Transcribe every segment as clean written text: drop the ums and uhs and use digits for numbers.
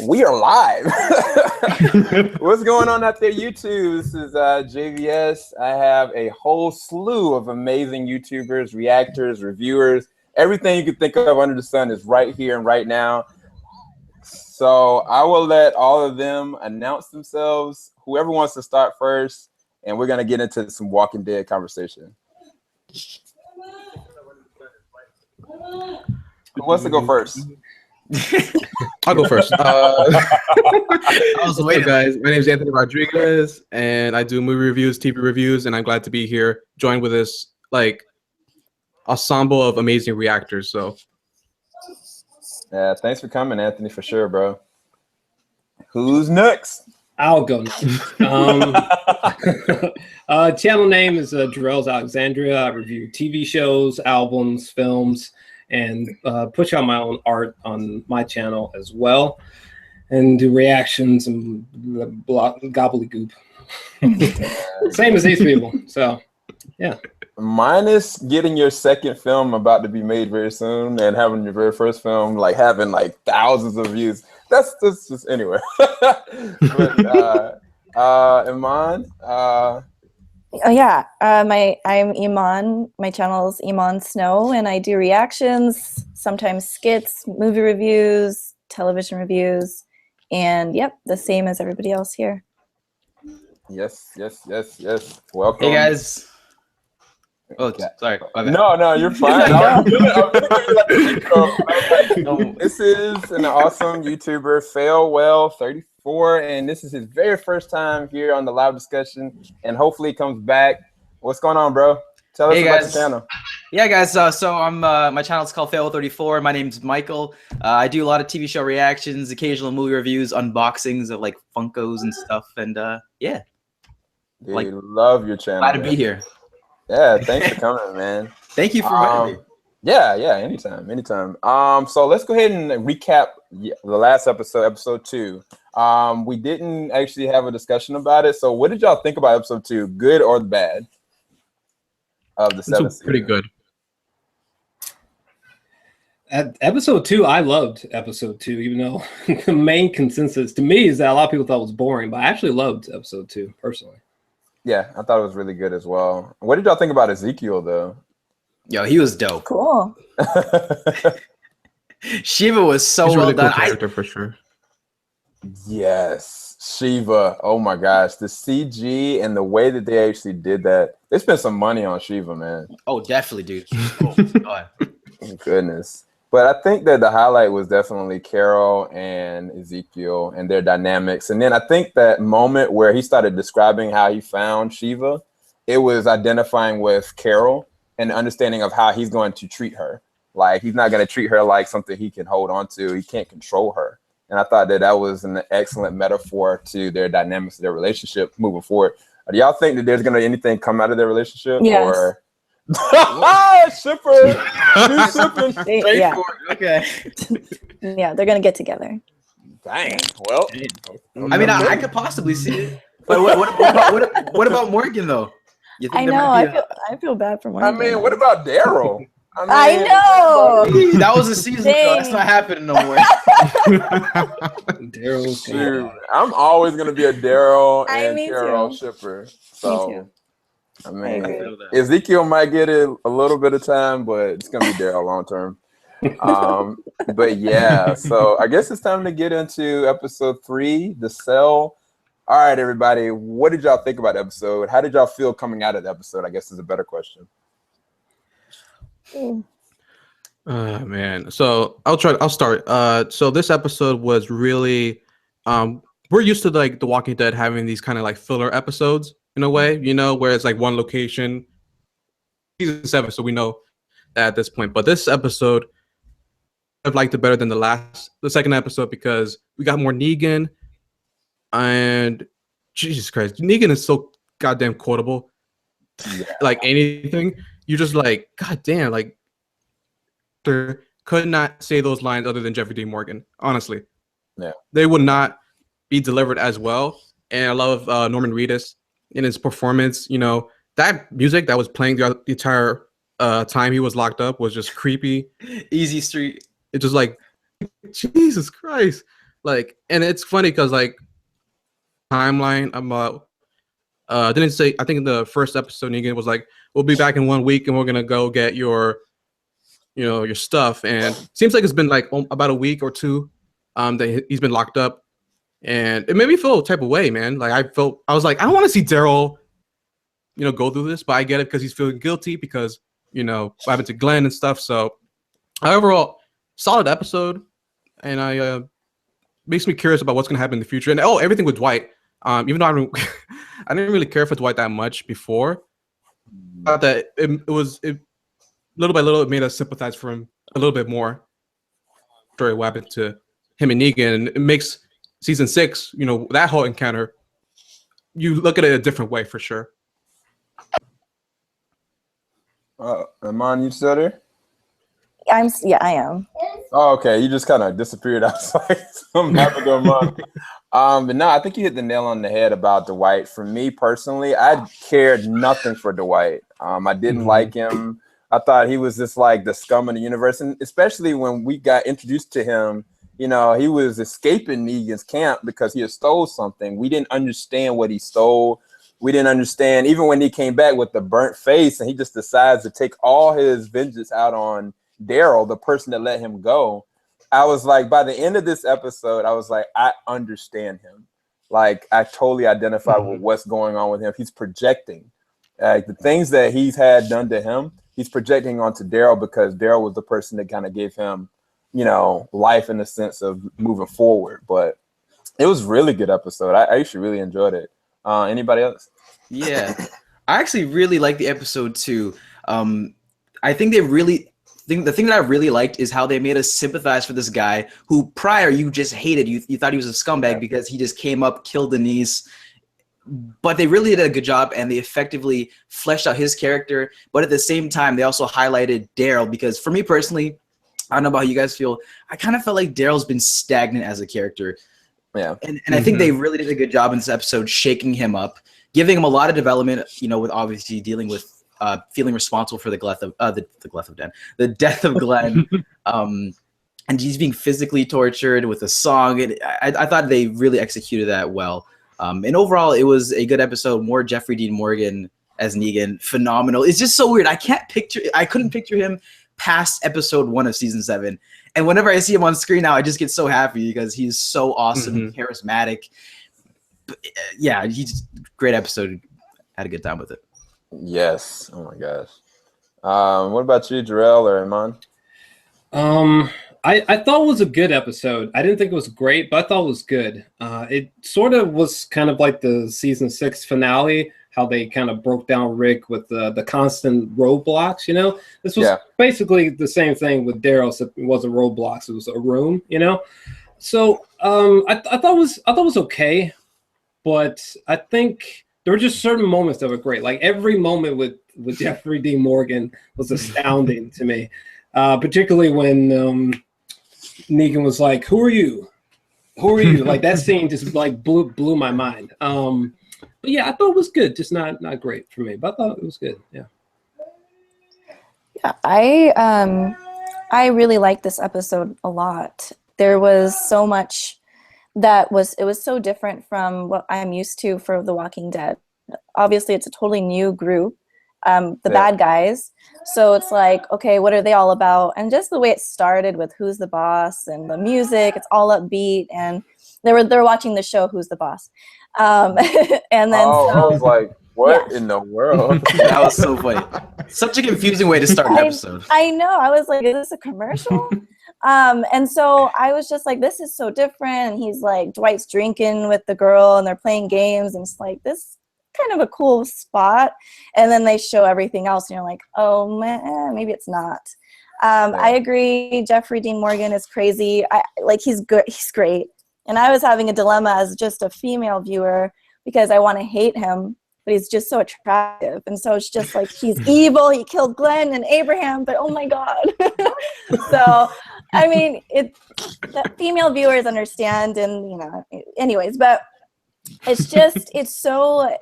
We are live. What's going on out there, YouTube? This is JVS. I have a whole slew of amazing YouTubers, reactors, reviewers. Everything you can think of under the sun is right here and right now. So I will let all of them announce themselves. Whoever wants to start first, and we're gonna get into some Walking Dead conversation. Who wants to go first? I'll go first. Also, guys, my name is Anthony Rodriguez, and I do movie reviews, TV reviews, and I'm glad to be here, joined with this like ensemble of amazing reactors. So, yeah, thanks for coming, Anthony, for sure, bro. Who's next? I'll go next. Channel name is JOR-ELS Alexandria. I review TV shows, albums, films, and push out my own art on my channel as well, and do reactions and gobbledygook. Same as these people. So, yeah. Minus getting your second film about to be made very soon and having your very first film like having like thousands of views. That's just anyway. But IMon. Oh yeah, I'm IMon. My channel is IMon Snow, and I do reactions, sometimes skits, movie reviews, television reviews, and yep, the same as everybody else here. Yes. Welcome. Hey guys. Oh, sorry. No, you're fine. This is an awesome YouTuber, Failwell34, and this is his very first time here on the live discussion, and hopefully he comes back. What's going on, bro? Tell us about your channel. Yeah, guys. So I'm my channel is called Failwell34. My name's Michael. I do a lot of TV show reactions, occasional movie reviews, unboxings of like Funkos and stuff, and yeah. Dude, like, love your channel. Glad to be here. Yeah, thanks for coming, man. Thank you for having me. Yeah, anytime. So let's go ahead and recap the last episode 2. We didn't actually have a discussion about it. So what did y'all think about episode 2? Good or bad? Of the 7th season? Pretty good. At episode 2, I loved episode 2, even though the main consensus to me is that a lot of people thought it was boring, but I actually loved episode 2 personally. Yeah, I thought it was really good as well. What did y'all think about Ezekiel, though? Yo, he was dope. Cool. Shiva was so He's well really done. cool character for sure. Yes, Shiva. Oh my gosh, the CG and the way that they actually did that. They spent some money on Shiva, man. Oh, definitely, dude. Oh, God. Goodness. But I think that the highlight was definitely Carol and Ezekiel and their dynamics. And then I think that moment where he started describing how he found Shiva, it was identifying with Carol and the understanding of how he's going to treat her. Like, he's not going to treat her like something he can hold on to. He can't control her. And I thought that that was an excellent metaphor to their dynamics, their relationship moving forward. Do y'all think that there's going to be anything come out of their relationship? Yes. Or shipper. Yeah. Okay. Yeah, they're gonna get together. Dang. Well, I mean, I could possibly see it. But what about Morgan though? You think I know. I feel bad for Morgan. I mean, what about Daryl? I know. That was a season ago. That's not happening no more. Daryl. I'm always gonna be a Daryl and me Carol too. shipper. So Me too. I mean, agree. Ezekiel might get it a little bit of time, but it's gonna be Daryl long term. But yeah, so I guess it's time to get into episode 3, The Cell. All right, everybody, what did y'all think about the episode? How did y'all feel coming out of the episode? I guess is a better question. Man, so I'll start. So this episode was really we're used to like The Walking Dead having these kind of like filler episodes in a way, you know, where it's like one location. Season 7, so we know that at this point. But this episode, I've liked it better than the second episode because we got more Negan, and Jesus Christ, Negan is so goddamn quotable. Yeah. Like anything, you just like, God damn, like could not say those lines other than Jeffrey D. Morgan. Honestly, yeah, they would not be delivered as well. And I love Norman Reedus in his performance. You know, that music that was playing the entire time he was locked up was just creepy. Easy Street. It's just like Jesus Christ. Like, and it's funny because like timeline about didn't say, I think in the first episode Negan was like, we'll be back in 1 week and we're gonna go get your your stuff, and seems like it's been like about a week or two that he's been locked up, and it made me feel a type of way, man. Like I was like, I don't want to see Daryl go through this, but I get it because he's feeling guilty because what happened to Glenn and stuff. So overall, solid episode, and I makes me curious about what's gonna happen in the future. And everything with Dwight, even though I didn't really care for Dwight that much before, I thought that it little by little it made us sympathize for him a little bit more. Story what happened to him and Negan, and it makes season 6, that whole encounter, you look at it a different way for sure. IMon, you still there? I am. Oh, okay. You just kind of disappeared outside. Something happened to IMon. But no, I think you hit the nail on the head about Dwight. For me personally, I cared nothing for Dwight. I didn't like him. I thought he was just like the scum of the universe, and especially when we got introduced to him, he was escaping Negan's camp because he had stole something. We didn't understand what he stole. We didn't understand, even when he came back with the burnt face and he just decides to take all his vengeance out on Daryl, the person that let him go. I was like, by the end of this episode, I was like, I understand him. Like, I totally identify with what's going on with him. He's projecting. Like, the things that he's had done to him, he's projecting onto Daryl because Daryl was the person that kind of gave him, life in the sense of moving forward. But it was a really good episode. I actually really enjoyed it. Anybody else? Yeah, I actually really liked the episode too. I think the thing that I really liked is how they made us sympathize for this guy who prior you just hated. You thought he was a scumbag because he just came up, killed Denise. But they really did a good job, and they effectively fleshed out his character. But at the same time, they also highlighted Daryl, because for me personally, I don't know about how you guys feel, I kind of felt like Daryl's been stagnant as a character. Yeah. And I think they really did a good job in this episode shaking him up, giving him a lot of development, with obviously dealing with feeling responsible for the death of Glenn. And he's being physically tortured with a song. And I thought they really executed that well. And overall, it was a good episode. More Jeffrey Dean Morgan as Negan, phenomenal. It's just so weird. I couldn't picture him past episode 1 of season 7. And whenever I see him on screen now, I just get so happy because he's so awesome and charismatic. But, yeah, he's great episode. Had a good time with it. Yes. Oh my gosh. What about you, JOR-ELS or IMon? I thought it was a good episode. I didn't think it was great, but I thought it was good. It sort of was kind of like the season 6 finale, how they kind of broke down Rick with the constant roadblocks. This was basically the same thing with Daryl, except it wasn't roadblocks; it was a room. So I thought it was okay, but I think there were just certain moments that were great. Like every moment with Jeffrey Dean Morgan was astounding to me, particularly when Negan was like, "Who are you? Who are you?" Like that scene just like blew my mind. But yeah, I thought it was good, just not great for me. But I thought it was good. Yeah. Yeah, I really liked this episode a lot. There was so much it was so different from what I'm used to for The Walking Dead. Obviously, it's a totally new group, bad guys. So it's like, okay, what are they all about? And just the way it started with Who's the Boss and the music, it's all upbeat, and they're watching the show Who's the Boss. And then I was like, what in the world? That was so funny. Such a confusing way to start an episode. I know. I was like, is this a commercial? And so I was just like, this is so different. And he's like, Dwight's drinking with the girl and they're playing games. And it's like, this kind of a cool spot. And then they show everything else. And you're like, oh, man, maybe it's not. I agree. Jeffrey Dean Morgan is crazy. He's good. He's great. And I was having a dilemma as just a female viewer because I want to hate him, but he's just so attractive. And so it's just like, he's evil. He killed Glenn and Abraham, but oh my God. So, I mean, that female viewers understand and, anyways, but it's just, it's so,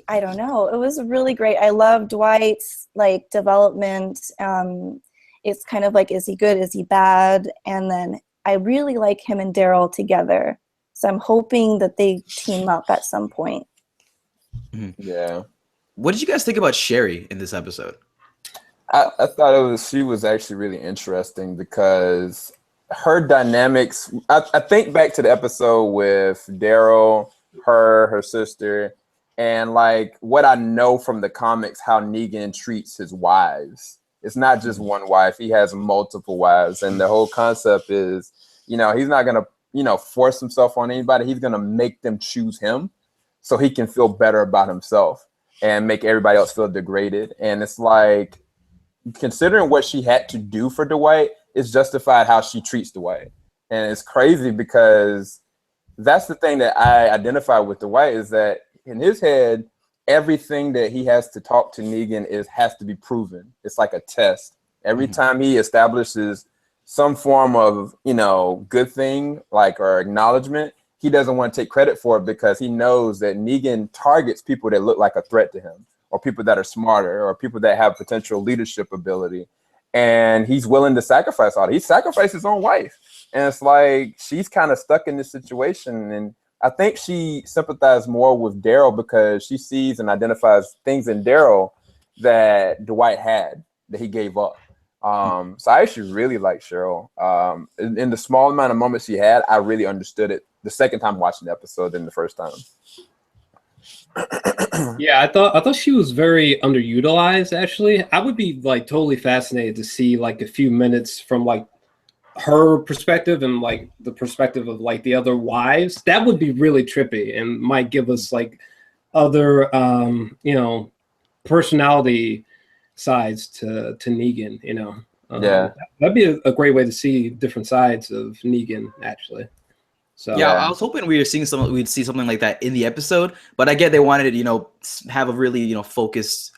I don't know. It was really great. I love Dwight's development. it's kind of like, is he good? Is he bad? And then I really like him and Daryl together. So I'm hoping that they team up at some point. Yeah. What did you guys think about Sherry in this episode? I thought she was actually really interesting because her dynamics, I think back to the episode with Daryl, her sister, and like what I know from the comics, how Negan treats his wives. It's not just one wife. He has multiple wives. And the whole concept is, he's not going to, force himself on anybody. He's going to make them choose him so he can feel better about himself and make everybody else feel degraded. And it's like, considering what she had to do for Dwight, it's justified how she treats Dwight. And it's crazy because that's the thing that I identify with Dwight, is that in his head, everything that he has to talk to Negan has to be proven. It's like a test. Every time he establishes some form of, good thing, or acknowledgement, he doesn't want to take credit for it because he knows that Negan targets people that look like a threat to him, or people that are smarter, or people that have potential leadership ability. And he's willing to sacrifice all that. He sacrificed his own wife. And it's like, she's kind of stuck in this situation. And I think she sympathized more with Daryl because she sees and identifies things in Daryl that Dwight had, that he gave up. So I actually really like Cheryl. In the small amount of moments she had, I really understood it the second time watching the episode than the first time. Yeah, I thought she was very underutilized. Actually, I would be totally fascinated to see a few minutes from her perspective and the perspective of the other wives. That would be really trippy and might give us other personality sides to Negan. Yeah, that'd be a great way to see different sides of Negan actually. So yeah, I was hoping we'd see something like that in the episode, but I get they wanted to, have a really, focused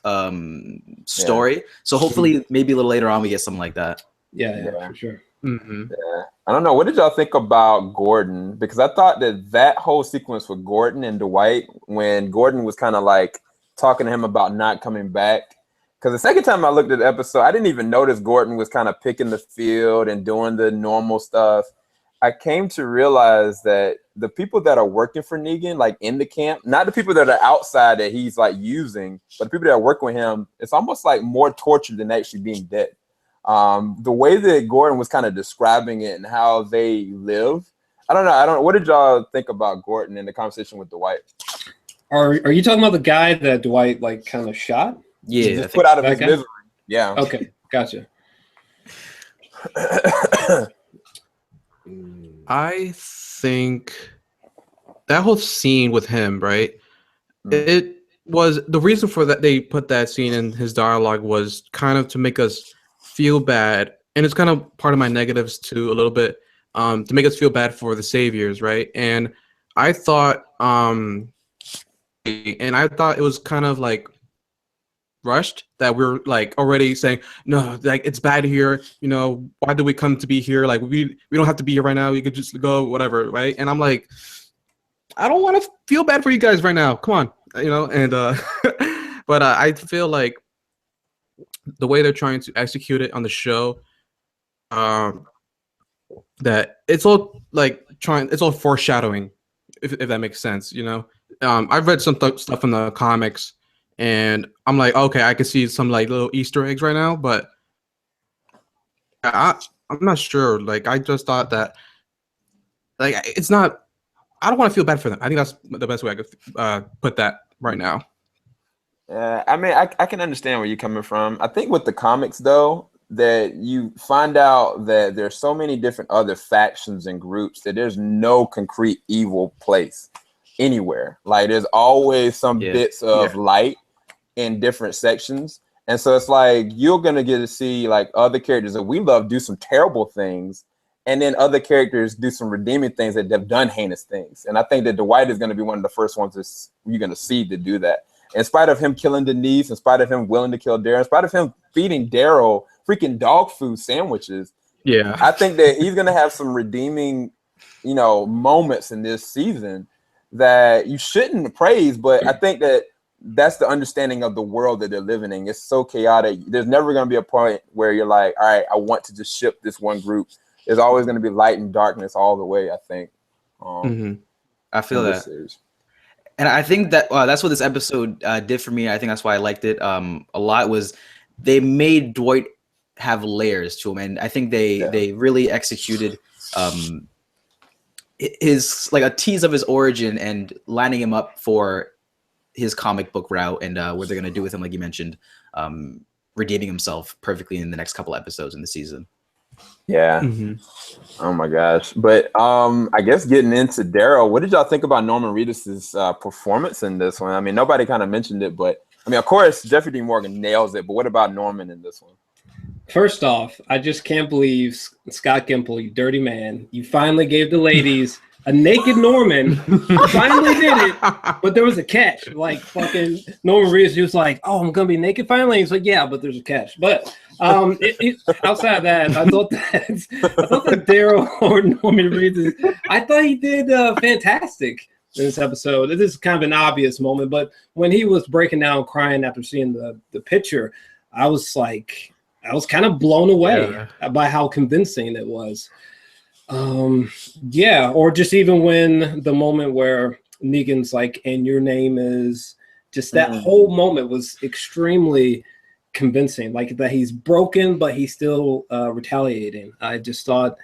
story. So hopefully maybe a little later on we get something like that. Yeah, for sure. Yeah. I don't know. What did y'all think about Gordon? Because I thought that whole sequence with Gordon and Dwight, when Gordon was kind of talking to him about not coming back. Because the second time I looked at the episode, I didn't even notice Gordon was kind of picking the field and doing the normal stuff. I came to realize that the people that are working for Negan, in the camp, not the people that are outside that he's using, but the people that are working with him, it's almost more torture than actually being dead. The way that Gordon was kind of describing it and how they live, I don't know. What did y'all think about Gordon in the conversation with Dwight? Are you talking about the guy that Dwight kind of shot? Yeah, just put out of his guy? misery. Yeah. Okay, gotcha. I think that whole scene with him, right? It was the reason for that they put that scene in his dialogue was kind of to make us feel bad, and it's kind of part of my negatives too, a little bit, to make us feel bad for the saviors, right? And I thought, it was kind of rushed that we're already saying no, it's bad here, why do we come to be here, we don't have to be here right now, we could just go whatever, right? And I'm I don't want to feel bad for you guys right now, come on, and but I feel the way they're trying to execute it on the show, that it's all it's all foreshadowing, if that makes sense. I've read some stuff in the comics, and I'm okay, I can see some little Easter eggs right now, but I'm not sure. I just thought that it's not. I don't want to feel bad for them. I think that's the best way I could put that right now. I mean, I can understand where you're coming from. I think with the comics, though, that you find out that there's so many different other factions and groups that there's no concrete evil place anywhere. There's always some bits of light in different sections. And so it's you're going to get to see other characters that we love do some terrible things, and then other characters do some redeeming things that have done heinous things. And I think that Dwight is going to be one of the first ones that you're going to see to do that. In spite of him killing Denise, in spite of him willing to kill Daryl, in spite of him feeding Daryl freaking dog food sandwiches, I think that he's going to have some redeeming, moments in this season that you shouldn't praise. But I think that that's the understanding of the world that they're living in. It's so chaotic. There's never going to be a point where you're like, all right, I want to just ship this one group. There's always going to be light and darkness all the way, I think. I feel that. And I think that that's what this episode did for me. I think that's why I liked it a lot, was they made Dwight have layers to him. And I think they really executed his, like, a tease of his origin and lining him up for his comic book route and what they're going to do with him, like you mentioned, redeeming himself perfectly in the next couple episodes in the season. Yeah. Oh my gosh. But I guess getting into Daryl, what did y'all think about Norman Reedus's performance in this one? I mean, nobody kind of mentioned it, but I mean, of course, Jeffrey D. Morgan nails it. But what about Norman in this one? First off, I just can't believe, Scott Gimple, you dirty man, you finally gave the ladies a naked Norman. You finally did it, but there was a catch. Like, fucking Norman Reedus, he was like, "Oh, I'm gonna be naked finally." He's like, "Yeah, but there's a catch." But outside of that, I thought that Daryl or Norman Reedus, I thought he did fantastic in this episode. This is kind of an obvious moment, but when he was breaking down crying after seeing the picture, I was kind of blown away by how convincing it was. Or just even when the moment where Negan's like, "And your name is," just that whole moment was extremely convincing. Like, that he's broken, but he's still retaliating. I just thought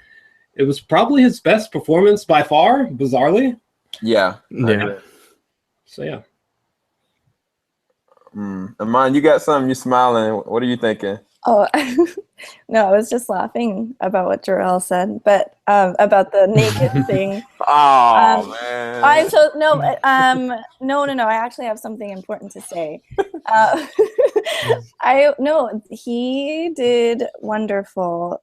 it was probably his best performance by far, bizarrely. Yeah. So yeah. IMon, you got something? You smiling? What are you thinking? Oh, no, I was just laughing about what JOR-ELS said, but about the naked thing. Oh, man. No. I actually have something important to say. He did wonderful.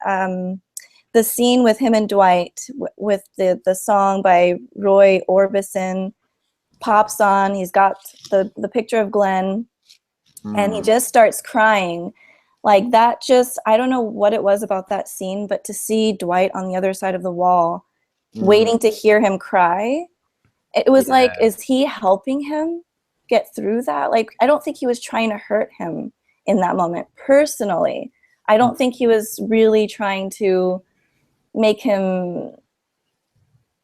The scene with him and Dwight, with the song by Roy Orbison, pops on. He's got the picture of Glenn, and he just starts crying. Like, that just, I don't know what it was about that scene, but to see Dwight on the other side of the wall, waiting to hear him cry, it was like, is he helping him get through that? Like, I don't think he was trying to hurt him in that moment. Personally, I don't think he was really trying to make him,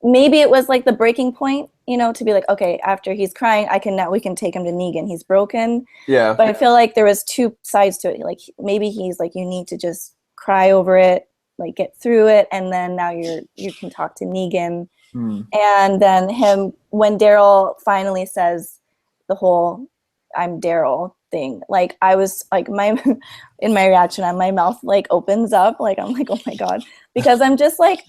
maybe it was like the breaking point, to be like, okay, after he's crying, we can take him to Negan. He's broken. Yeah. But I feel like there was two sides to it. Like, maybe he's like, you need to just cry over it, like, get through it, and then now you can talk to Negan. And then when Daryl finally says the whole "I'm Daryl" thing, like, I was like, in my reaction, my mouth like opens up, like, I'm like, oh my God, because I'm just like,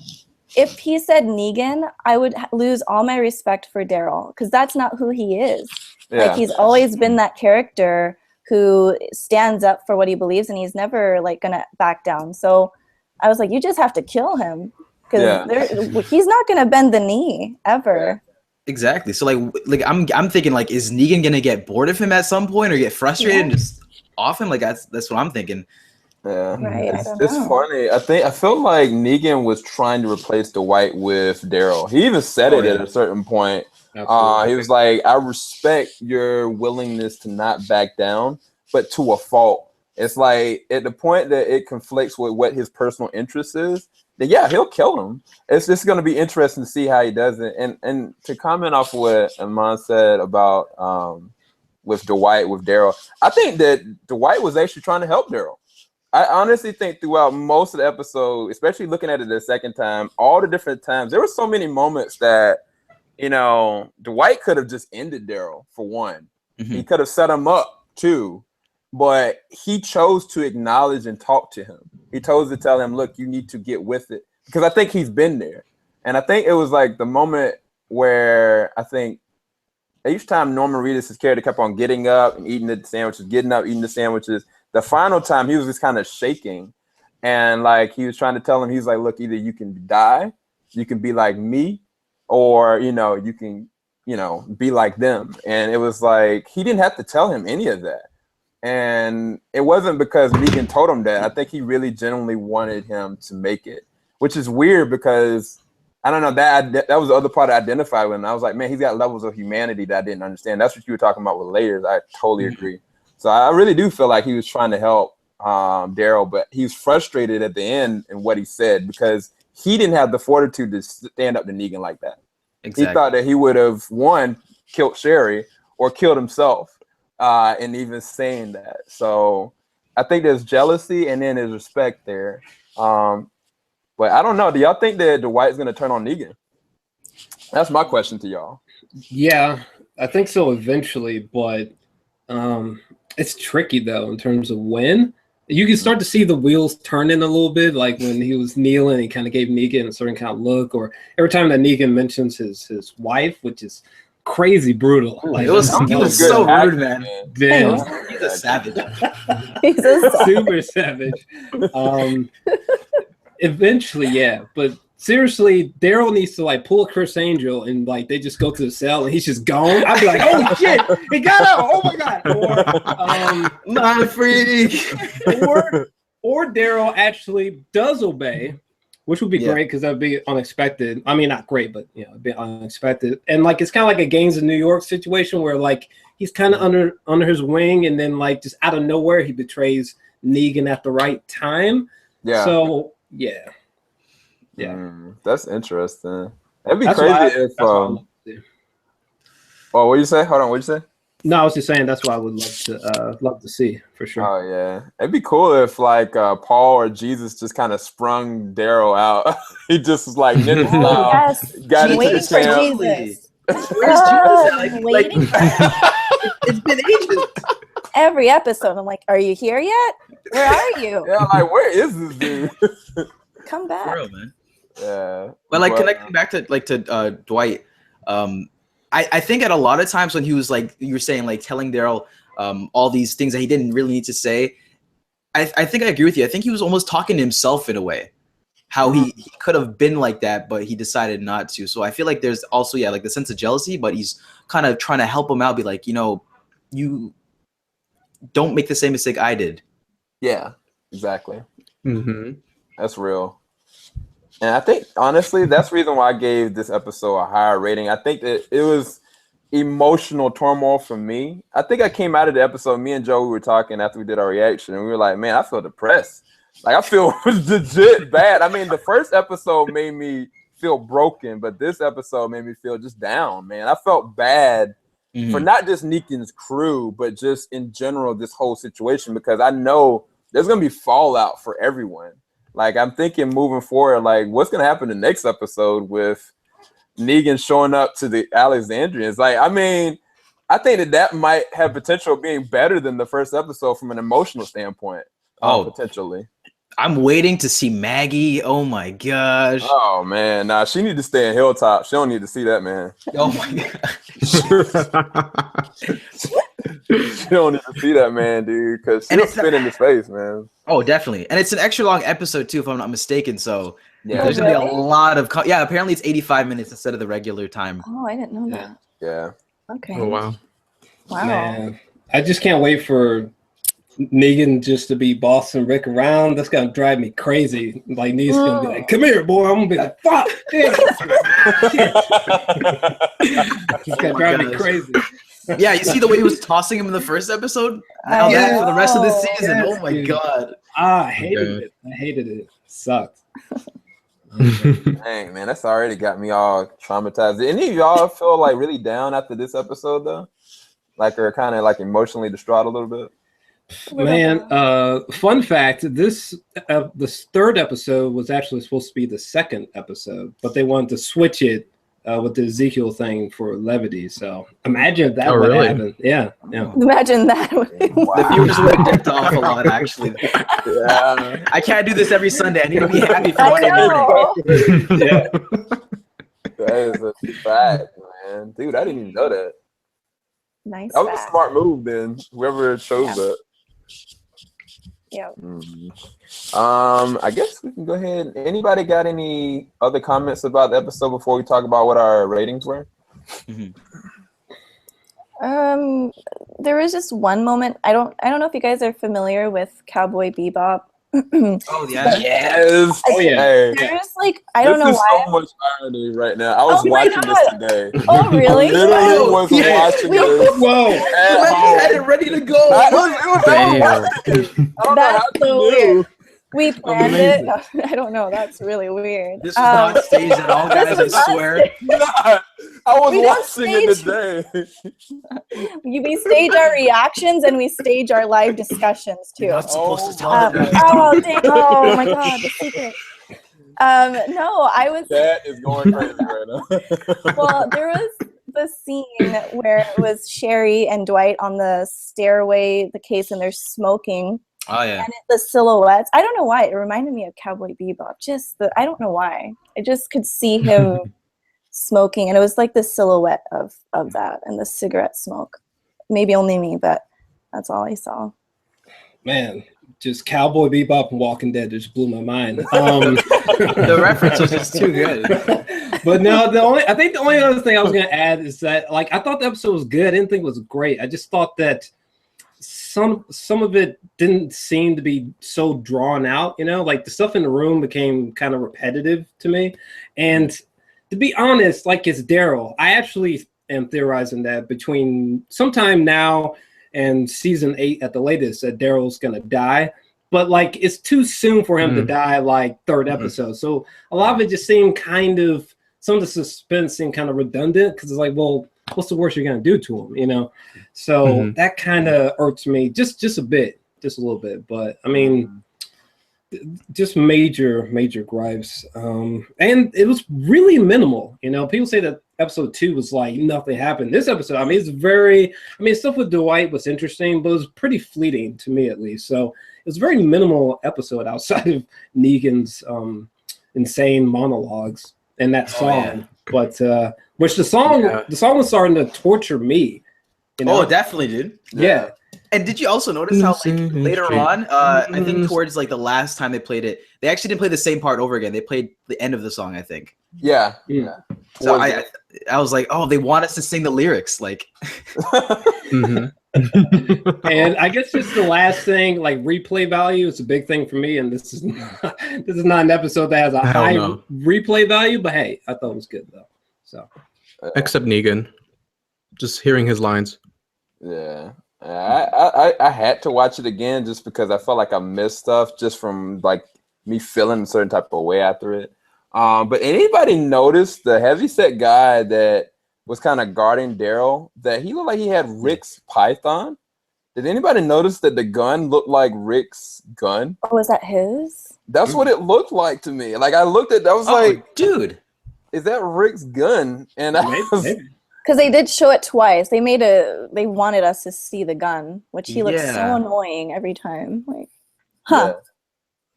if he said Negan, I would lose all my respect for Daryl, because that's not who he is. Like, he's always been that character who stands up for what he believes, and he's never like gonna back down. So I was like, you just have to kill him, because he's not gonna bend the knee ever. Exactly. So like I'm thinking, like, is Negan gonna get bored of him at some point or get frustrated and just off him? Like, that's what I'm thinking. Yeah, right. It's funny. I feel like Negan was trying to replace Dwight with Daryl. He even said it at a certain point. He was like, "I respect your willingness to not back down, but to a fault." It's like, at the point that it conflicts with what his personal interest is, then he'll kill him. It's just going to be interesting to see how he does it. And to comment off what IMon said about with Dwight, with Daryl, I think that Dwight was actually trying to help Daryl. I honestly think throughout most of the episode, especially looking at it the second time, all the different times, there were so many moments that, Dwight could have just ended Daryl, for one. He could have set him up, too. But he chose to acknowledge and talk to him. He chose to tell him, look, you need to get with it. Because I think he's been there. And I think it was like the moment where I think each time Norman Reedus' character kept on getting up and eating the sandwiches, getting up, eating the sandwiches, the final time he was just kind of shaking, and like he was trying to tell him, he's like, look, either you can die, you can be like me, or you can be like them. And it was like he didn't have to tell him any of that, and it wasn't because Negan told him that. I think he really genuinely wanted him to make it, which is weird because I don't know, that was the other part I identified with. And I was like, man, he's got levels of humanity that I didn't understand. That's what you were talking about with layers. I totally agree. So I really do feel like he was trying to help Daryl, but he's frustrated at the end in what he said because he didn't have the fortitude to stand up to Negan like that. Exactly. He thought that he would have, one, killed Sherry or killed himself in even saying that. So I think there's jealousy and then there's respect there. But I don't know. Do y'all think that Dwight's going to turn on Negan? That's my question to y'all. Yeah, I think so eventually, but it's tricky, though, in terms of when. You can start to see the wheels turning a little bit, like when he was kneeling, he kind of gave Negan a certain kind of look, or every time that Negan mentions his wife, which is crazy brutal. Like, he was so rude, man. Damn. He's a savage. He's a super savage. Eventually, yeah, but seriously, Daryl needs to like pull a Chris Angel and like they just go to the cell and he's just gone. I'd be like, oh shit, he got out! Oh my god! Or not free. Or Daryl actually does obey, which would be great because that'd be unexpected. I mean, not great, but it'd be unexpected. And like it's kind of like a Gangs of New York situation where like he's kind of under his wing, and then like just out of nowhere he betrays Negan at the right time. Yeah. So yeah. That's interesting. That'd be crazy if. Oh, what you say? Hold on. What you say? No, I was just saying that's what I would love to see for sure. Oh yeah, it'd be cool if like Paul or Jesus just kind of sprung Daryl out. He just was like ninja style. Yes, got into waiting the for camp. Jesus. Where's Jesus? Waiting. It's been ages. Every episode, I'm like, "Are you here yet? Where are you? Yeah, like where is this dude? Come back." For real, man. Yeah. But like connecting back to Dwight, I think at a lot of times when he was like you were saying like telling Daryl all these things that he didn't really need to say, I think I agree with you. I think he was almost talking to himself in a way, how he could have been like that, but he decided not to. So I feel like there's also like the sense of jealousy, but he's kind of trying to help him out, be like, you don't make the same mistake I did. Yeah, exactly. That's real. And I think, honestly, that's the reason why I gave this episode a higher rating. I think that it was emotional turmoil for me. I think I came out of the episode, me and Joe, we were talking after we did our reaction, and we were like, man, I feel depressed. Like, I feel legit bad. I mean, the first episode made me feel broken, but this episode made me feel just down, man. I felt bad for not just Negan's crew, but just in general, this whole situation, because I know there's going to be fallout for everyone. Like, I'm thinking moving forward, like, what's going to happen in the next episode with Negan showing up to the Alexandrians? Like, I mean, I think that might have potential of being better than the first episode from an emotional standpoint. Potentially. I'm waiting to see Maggie. Oh, my gosh. Oh, man. Nah, she need to stay in Hilltop. She don't need to see that, man. Oh, my gosh. She don't need to see that, man, dude, because she'll spit in his face, man. Oh, definitely. And it's an extra long episode, too, if I'm not mistaken. So there's going to be a lot of... apparently it's 85 minutes instead of the regular time. Oh, I didn't know that. Yeah. Okay. Oh, wow. Wow. Man, I just can't wait for Negan just to be bossing Rick around. That's going to drive me crazy. Like, Negan's going to be like, come here, boy. I'm going to be like, fuck. It's going to drive me crazy. Yeah, you see the way he was tossing him in the first episode? Now that for the rest of the season. Yes, oh my god. I hated it. I hated it. It sucked. Dang, man, that's already got me all traumatized. Did any of y'all feel like really down after this episode though? Like, or kind of like emotionally distraught a little bit? Man, fun fact, this third episode was actually supposed to be the second episode, but they wanted to switch it with the Ezekiel thing for levity. So imagine if that would happen. Yeah. Imagine that. Wow. The viewers would have dipped off a lot, actually. Yeah. I can't do this every Sunday. I need to be happy for Monday morning. Yeah. That is a fact, man. Dude, I didn't even know that. Nice. That was a smart move then. Whoever chose that. Yeah. I guess we can go ahead. Anybody got any other comments about the episode before we talk about what our ratings were? There was just one moment. I don't know if you guys are familiar with Cowboy Bebop. Oh yeah. Yes. Oh, yeah. Hey, There's like I don't know this is why. so much irony right now. I was Oh my watching this God. today. Oh really? I literally Oh, was yeah. watching Wait. this Whoa. at Like, you had it home. ready to go. It was Damn. I don't know That's how so you weird. knew. We planned it. Amazing. I don't know. That's really weird. This was not staged at all, this guys. I was not swear. Not. I was We don't watching it stage- today. We stage our reactions and we stage our live discussions too. You're not supposed to tell Oh them. Oh dang! Oh my God, the secret. No, I was. That is going crazy right now. Well, there was the scene where it was Sherry and Dwight on the stairway, the case, and they're smoking. Oh yeah. And the silhouettes. I don't know why. It reminded me of Cowboy Bebop. I don't know why. I just could see him smoking, and it was like the silhouette of that and the cigarette smoke. Maybe only me, but that's all I saw. Man, just Cowboy Bebop and Walking Dead just blew my mind. The reference was just too good. But no, I think the only other thing I was gonna add is that like I thought the episode was good. I didn't think it was great. I just thought that some of it didn't seem to be so drawn out, like the stuff in the room became kind of repetitive to me. And to be honest, like it's Daryl. I actually am theorizing that between sometime now and season 8 at the latest that Daryl's gonna die. But like it's too soon for him to die like third episode. So a lot of it just seemed kind of some of the suspense seemed kind of redundant because it's like, well, what's the worst you're gonna do to him, So that kind of irks me just a bit, just a little bit. But I mean, just major gripes. And it was really minimal. People say that episode 2 was like nothing happened. This episode, I mean, stuff with Dwight was interesting, but it was pretty fleeting to me at least. So it was a very minimal episode outside of Negan's insane monologues and that song. yeah. But which the song was starting to torture me. Oh, it definitely did. Yeah. And did you also notice how like later on, I think towards like the last time they played it, they actually didn't play the same part over again. They played the end of the song, I think. Yeah. So I was like, oh, they want us to sing the lyrics, like. And I guess just the last thing, like replay value, is a big thing for me. And this is not an episode that has a high replay value. But hey, I thought it was good though. So. Except Negan, just hearing his lines. Yeah. I had to watch it again just because I felt like I missed stuff just from like me feeling a certain type of way after it. But anybody notice the heavyset guy that was kind of guarding Daryl, that he looked like he had Rick's python? Did anybody notice that the gun looked like Rick's gun? Oh, is that his? That's what it looked like to me. Like I looked at that, I was like, dude, is that Rick's gun? And I was, because they did show it twice. They wanted us to see the gun, which he looks so annoying every time. Like, huh? Yeah.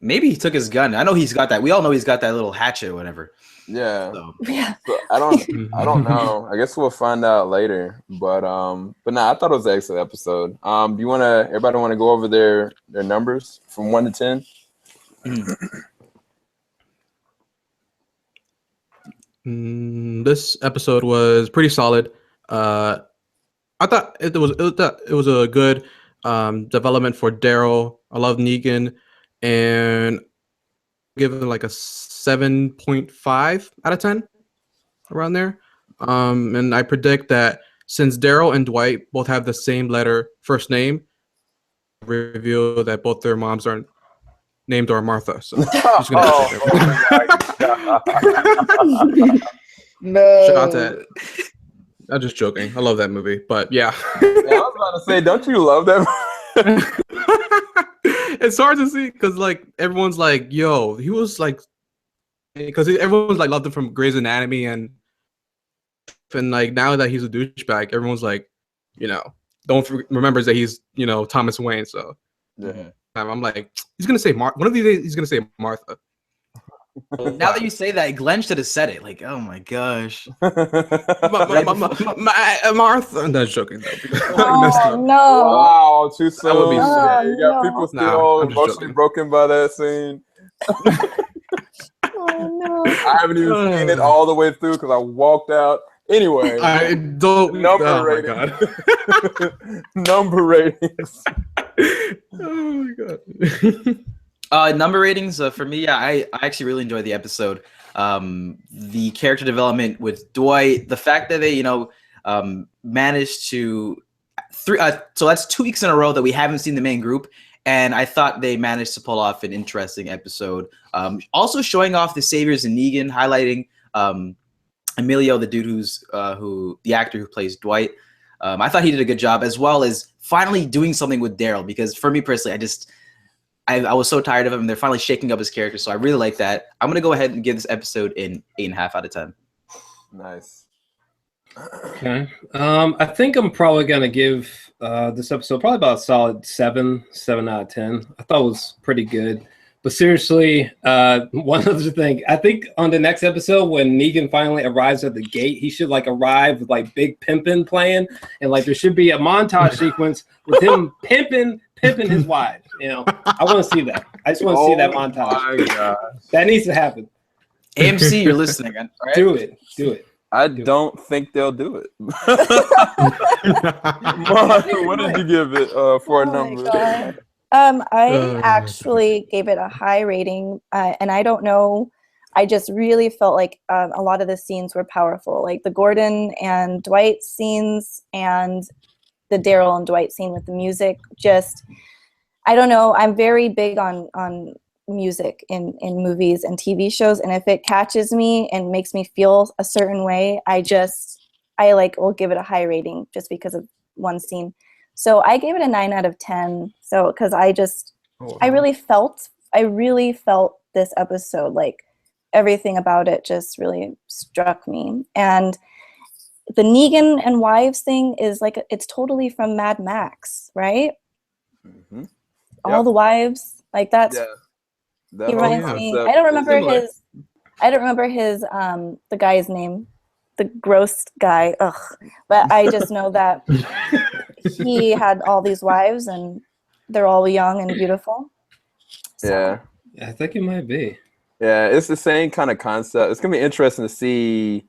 Maybe he took his gun. I know he's got that. We all know he's got that little hatchet or whatever. Yeah. So. Yeah. So I don't know. I guess we'll find out later. But no, I thought it was an excellent episode. Do you everybody wanna go over their numbers from 1 to 10? This episode was pretty solid. I thought it was a good development for Daryl. I love Negan, and give it like a 7.5 out of 10, around there. And I predict that since Daryl and Dwight both have the same letter first name, reveal that both their moms are named or Martha. So just no. Shout out to I'm just joking. I love that movie, but yeah. I was about to say, don't you love that? It's hard to see because like everyone's like, yo, he was like, because everyone's like loved him from Grey's Anatomy and like now that he's a douchebag, everyone's like, remembers that he's Thomas Wayne. So yeah. I'm like, he's gonna say one of these days he's gonna say Martha. Now that you say that, Glenn should have said it. Like, oh my gosh, Martha. I'm not joking though. Oh no! Wow, too soon. That would be sad. You got people still emotionally broken by that scene. Oh no! I haven't even seen it all the way through because I walked out. Anyway, I don't. Number rating. My God. Number ratings. Oh my God. Number ratings for me, yeah, I actually really enjoyed the episode. The character development with Dwight, the fact that they managed to so that's 2 weeks in a row that we haven't seen the main group, and I thought they managed to pull off an interesting episode. Also showing off the saviors in Negan, highlighting Emilio, the dude the actor who plays Dwight. I thought he did a good job, as well as finally doing something with Daryl, because for me personally, I was so tired of him. They're finally shaking up his character, so I really like that. I'm gonna go ahead and give this episode an 8.5 out of 10. Nice. Okay. I think I'm probably gonna give this episode probably about a solid 7 out of 10. I thought it was pretty good. But seriously, one other thing, I think on the next episode when Negan finally arrives at the gate, he should like arrive with like Big Pimpin' playing, and like there should be a montage sequence with him pimping his wife. You know, I want to see that. I just want to see that montage. My God. That needs to happen. AMC, you're listening, right? Do it. I don't think they'll do it. What did you give it for a number? God. I actually gave it a high rating, and I don't know. I just really felt like a lot of the scenes were powerful, like the Gordon and Dwight scenes and the Daryl and Dwight scene with the music. Just, I don't know. I'm very big on music in movies and TV shows, and if it catches me and makes me feel a certain way, I will give it a high rating just because of one scene. So I gave it a 9 out of 10. So because I really felt this episode, like everything about it just really struck me. And the Negan and wives thing is like, it's totally from Mad Max, right? Mm-hmm. All the wives, like that's. Yeah. He reminds me. I don't remember his the guy's name, the gross guy. Ugh. But I just know that he had all these wives and they're all young and beautiful. So. Yeah, I think it might be. Yeah, it's the same kind of concept. It's gonna be interesting to see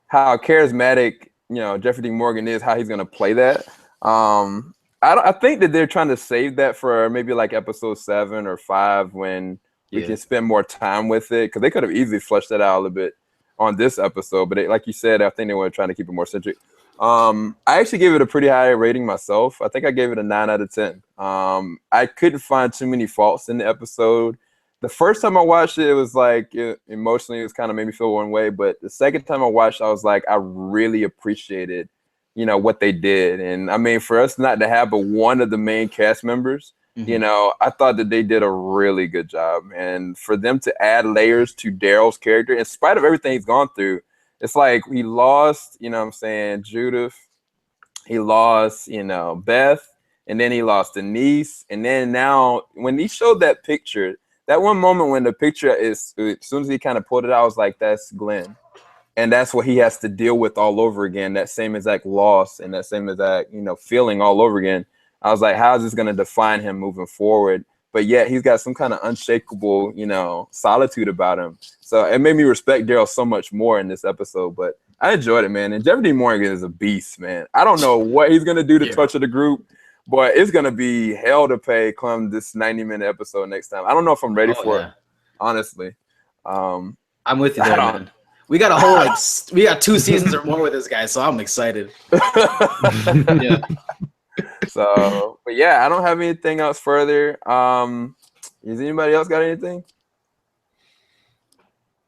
how charismatic, Jeffrey Dean Morgan is, how he's gonna play that. I think that they're trying to save that for maybe like episode 7 or 5 when we can spend more time with it, because they could have easily flushed that out a little bit on this episode. But like you said, I think they were trying to keep it more centric. I actually gave it a pretty high rating myself. I think I gave it a 9 out of 10. I couldn't find too many faults in the episode. The first time I watched it, it was like emotionally, it was kind of made me feel one way. But the second time I watched, I was like, I really appreciated, what they did. And I mean, for us not to have but one of the main cast members, I thought that they did a really good job. And for them to add layers to Daryl's character, in spite of everything he's gone through, it's like he lost, Judith, he lost, Beth, and then he lost Denise. And then now when he showed that picture, that one moment when the picture is, as soon as he kind of pulled it out, I was like, that's Glenn. And that's what he has to deal with all over again. That same exact loss and that same exact, feeling all over again. I was like, how is this going to define him moving forward? But yet he's got some kind of unshakable, solitude about him. So it made me respect Daryl so much more in this episode. But I enjoyed it, man. And Jeffrey Dean Morgan is a beast, man. I don't know what he's going to do to touch of the group, but it's going to be hell to pay come this 90-minute episode next time. I don't know if I'm ready for it, honestly. I'm with you there, man. We got a whole, we got 2 seasons or more with this guy, so I'm excited. Yeah. So, but yeah, I don't have anything else further. Has anybody else got anything?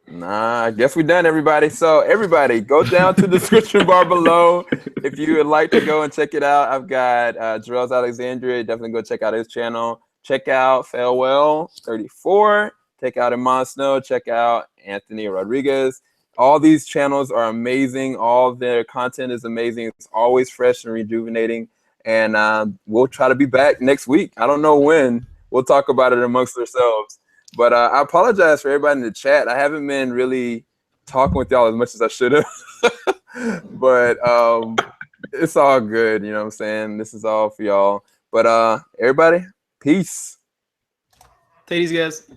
Nah, I guess we're done, everybody. So everybody, go down to the description bar below if you would like to go and check it out. I've got JOR-ELS Alexandria. Definitely go check out his channel. Check out Farewell34. Check out IMon Snow. Check out Anthony Rodriguez. All these channels are amazing. All their content is amazing. It's always fresh and rejuvenating. And we'll try to be back next week. I don't know when. We'll talk about it amongst ourselves. But I apologize for everybody in the chat. I haven't been really talking with y'all as much as I should have. But it's all good. You know what I'm saying? This is all for y'all. But everybody, peace. Take it easy, guys.